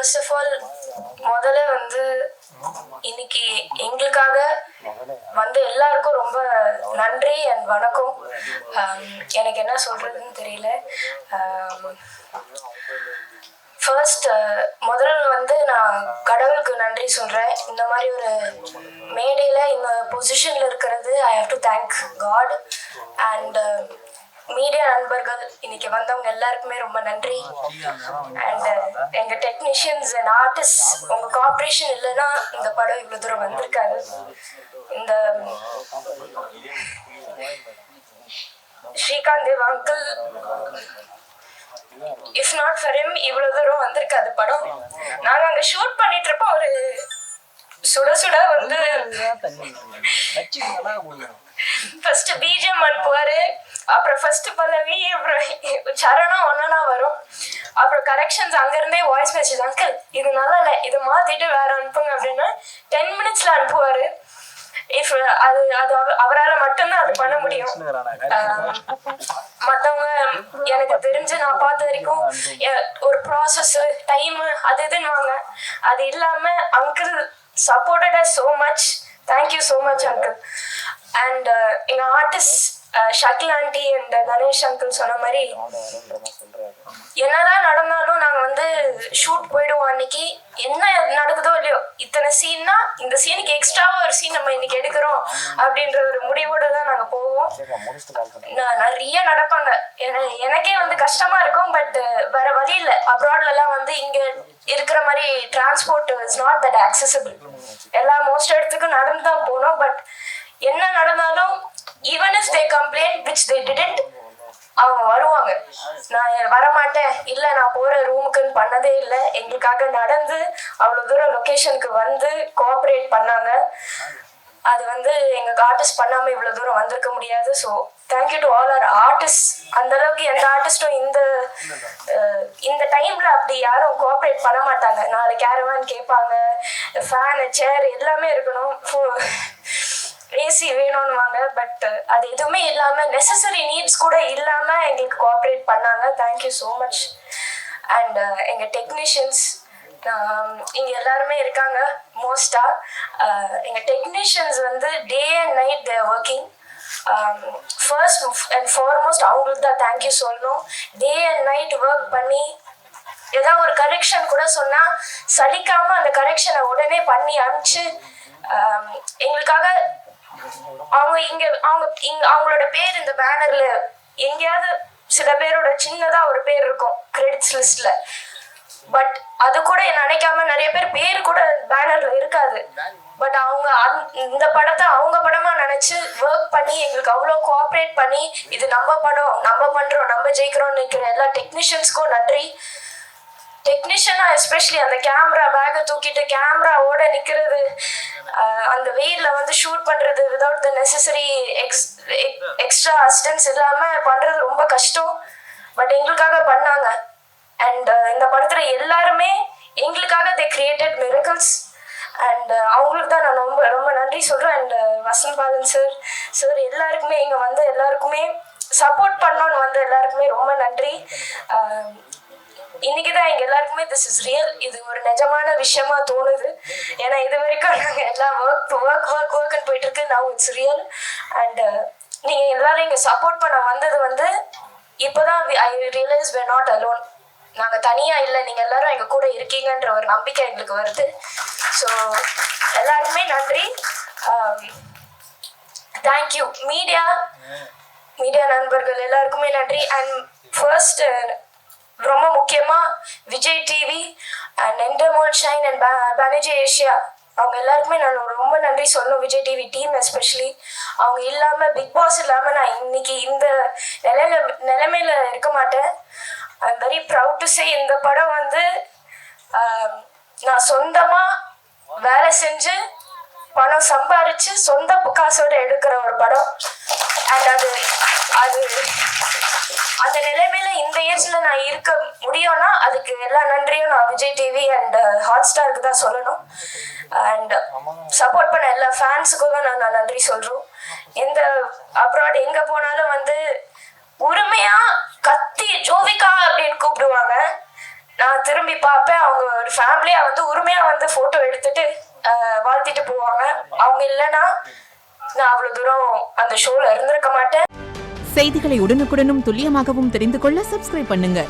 First of all முதல்ல வந்து இன்னைக்கு எங்களுக்காக வந்து எல்லாருக்கும் ரொம்ப நன்றி அண்ட் வணக்கம். எனக்கு என்ன சொல்றதுன்னு தெரியல. ஃபர்ஸ்ட் முதல்ல வந்து நான் கடவுளுக்கு நன்றி சொல்கிறேன். இந்த மாதிரி ஒரு மேடையில் இந்த பொசிஷனில் இருக்கிறது I have to thank God. And media நண்பர்கள் இன்னைக்கு வந்தவங்க எல்லாருக்குமே ரொம்ப நன்றி. அண்ட் எங்கள் டெக்னீஷியன்ஸ் அண்ட் ஆர்டிஸ்ட் உங்கள் கோஆப்ரேஷன் இல்லைன்னா இந்த படம் இவ்வளோ தூரம் வந்திருக்காது. இந்த Srikanth Dev uncle, if not for him இவ்வளோ தூரம் வந்திருக்காது படம். நாங்கள் அங்கே ஷூட் பண்ணிட்டு இருப்போம். ஒரு சுட சுட வந்து ஃபர்ஸ்ட் பிஜிஎம் அனுப்புவாரு, அப்புறம் ஃபர்ஸ்ட் பல்லவி, அப்புறம் சரணம் ஒன்னா வரும், அப்புறம் கரெக்ஷன்ஸ் அங்கிருந்தே வாய்ஸ் மெசேஜ், அங்கிள் இது நல்லா இல்லை, இது மாத்திட்டு வேற அனுப்புங்க அப்படின்னா 10 minutesல அனுப்புவாரு. இஃப் அது அது அவரால் மட்டும்தான் அது பண்ண முடியும். மற்றவங்க எனக்கு தெரிஞ்சு நான் பார்த்த வரைக்கும் ஒரு ப்ராசஸ் டைம் அது இதுன்னு அது இல்லாம uncle supported us so much. Thank you so much uncle. And எங்க artist Shakeel aunty and Ganesh uncle சொன்ன மாதிரி என்னதான் நடந்தாலும் நாங்கள் வந்து ஷூட் போயிடுவோம். அன்னைக்கு என்ன நடக்குதோ இல்லையோ, இத்தனை சீன்னா இந்த சீனுக்கு எக்ஸ்ட்ராவாக ஒரு சீன் நம்ம இன்னைக்கு எடுக்கிறோம் அப்படின்ற ஒரு முடிவோட தான் நாங்கள் போவோம். நிறைய நடப்பாங்க. எனக்கே வந்து கஷ்டமா இருக்கும், பட் வேற வழி இல்லை. அப்ராட்லலாம் வந்து இங்கே இருக்கிற மாதிரி transport is not that accessible. எல்லா மோஸ்ட் இடத்துக்கும் நடந்து தான் போனோம். பட் என்ன நடந்தாலும் even if they complain, which they didn't, அவங்க வருவாங்க. நான் வரமாட்டேன், இல்லை நான் போகிற ரூமுக்குன்னு பண்ணதே இல்லை. எங்களுக்காக நடந்து அவ்வளோ தூரம் லொக்கேஷனுக்கு வந்து கோஆப்ரேட் பண்ணாங்க. அது வந்து எங்களுக்கு ஆர்டிஸ்ட் பண்ணாமல் இவ்வளோ தூரம் வந்திருக்க முடியாது. So thank you to all our artist. அந்தளவுக்கு எந்த ஆர்டிஸ்ட்டும் இந்த டைமில் அப்படி யாரும் கோஆப்ரேட் பண்ண மாட்டாங்க. 4 கேரவான் கேட்பாங்க, ஃபேனு சேர் எல்லாமே இருக்கணும், ஏசி வேணும்னுவாங்க. பட் அது எதுவுமே இல்லாமல், நெசசரி நீட்ஸ் கூட இல்லாமல் எங்களுக்கு கோஆப்ரேட் பண்ணாங்க. Thank you so much. அண்ட் எங்கள் டெக்னீஷியன்ஸ் இங்கே எல்லாருமே இருக்காங்க. மோஸ்ட்டாக எங்கள் டெக்னீஷியன்ஸ் வந்து day and night they are working. First and foremost அவங்களுக்கு தான் தேங்க்யூ சொல்லணும். டே அண்ட் நைட் ஒர்க் பண்ணி ஏதாவது ஒரு கரெக்ஷன் கூட சொன்னால் சலிக்காமல் அந்த கரெக்ஷனை உடனே பண்ணி அனுப்பிச்சு எங்களுக்காக அவங்களோட பேர் இந்த பேனர்ல எங்கேயாவது சில பேரோட சின்னதா ஒரு பேர் இருக்கும் கிரெடிட்ஸ் லிஸ்ட்ல. பட் அது கூட நினைக்காம நிறைய பேர் கூட பேனர்ல இருக்காது. பட் அவங்க இந்த படத்தை அவங்க படமா நினைச்சு ஒர்க் பண்ணி எங்களுக்கு அவ்வளோ கோஆப்ரேட் பண்ணி இது நம்ம படம், நம்ம பண்றோம், நம்ம ஜெயிக்கிறோம்னு நிற்கிற எல்லா டெக்னீஷியன்ஸ்க்கும் நன்றி. டெக்னீஷியனா எஸ்பெஷலி அந்த கேமரா பேக்கை தூக்கிட்டு கேமராவோட நிற்கிறது, அந்த வெயிலில் வந்து ஷூட் பண்ணுறது without the necessary extra assistance இல்லாமல் பண்ணுறது ரொம்ப கஷ்டம். பட் எங்களுக்காக பண்ணாங்க. அண்ட் இந்த படத்தில் எல்லாருமே எங்களுக்காக தே கிரியேட்டட் மிரக்கிள்ஸ். அண்ட் அவங்களுக்கு தான் நான் ரொம்ப ரொம்ப நன்றி சொல்கிறேன். அண்ட் வசந்த் பாலன் சார் எல்லாருக்குமே இங்கே வந்து எல்லாருக்குமே சப்போர்ட் பண்ணோன்னு வந்து எல்லாருக்குமே ரொம்ப நன்றி. இன்னைக்கு தான் எங்க எல்லாருக்குமே திஸ் இஸ் ரியல், இது ஒரு நிஜமான விஷயமா தோணுது. ஏன்னா இது வரைக்கும் நாங்கள் எல்லாம் ஒர்க்னு போயிட்டு இருக்கு. Now it's real. அண்ட் நீங்க எல்லாரும் இங்க சப்போர்ட் பண்ண வந்தது வந்து இப்போதான் ஐ ரியலைஸ் we're not alone. நாங்கள் தனியா இல்லை, நீங்க எல்லாரும் எங்க கூட இருக்கீங்கன்ற ஒரு நம்பிக்கை எங்களுக்கு வருது. ஸோ எல்லாருக்குமே நன்றி. தேங்க்யூ மீடியா நண்பர்கள் எல்லாருக்குமே நன்றி. அண்ட் ஃபர்ஸ்ட் ரொம்ப முக்கியமாக Vijay TV and Endemol Shine and Banijay Asia அவங்க எல்லாருக்குமே நான் ரொம்ப நன்றி சொல்லணும். Vijay TV team especially. அவங்க இல்லாமல், பிக் பாஸ் இல்லாமல் நான் இன்னைக்கு இந்த நிலைமையில இருக்க மாட்டேன். I am very proud to say இந்த படம் வந்து நான் சொந்தமாக வேலை செஞ்சு பணம் சம்பாரித்து சொந்த காசோட எடுக்கிற ஒரு படம். அண்ட் அது அந்த நிலைமையில இந்த ஏஜ்ல நான் இருக்க முடியும்னா அதுக்கு எல்லா நன்றியும் நான் விஜய் டிவி அண்ட் ஹாட்ஸ்டாருக்கு தான் சொல்லணும். அண்ட் சப்போர்ட் பண்ண எல்லா ஃபேன்ஸுக்கும் தான் நான் நன்றி சொல்றோம். எந்த அப்ராட் எங்க போனாலும் வந்து உரிமையா கத்தி ஜோவிகா அப்படின்னு கூப்பிடுவாங்க. நான் திரும்பி பார்ப்பேன், அவங்க ஒரு ஃபேமிலியா வந்து உரிமையா வந்து போட்டோ எடுத்துட்டு வாழ்த்திட்டு போவாங்க. அவங்க இல்லைன்னா நான் அவ்வளவு தூரம் அந்த ஷோல இருந்திருக்க மாட்டேன். செய்திகளை உடனுக்குடனும் துல்லியமாகவும் தெரிந்து கொள்ள சப்ஸ்கிரைப் பண்ணுங்க.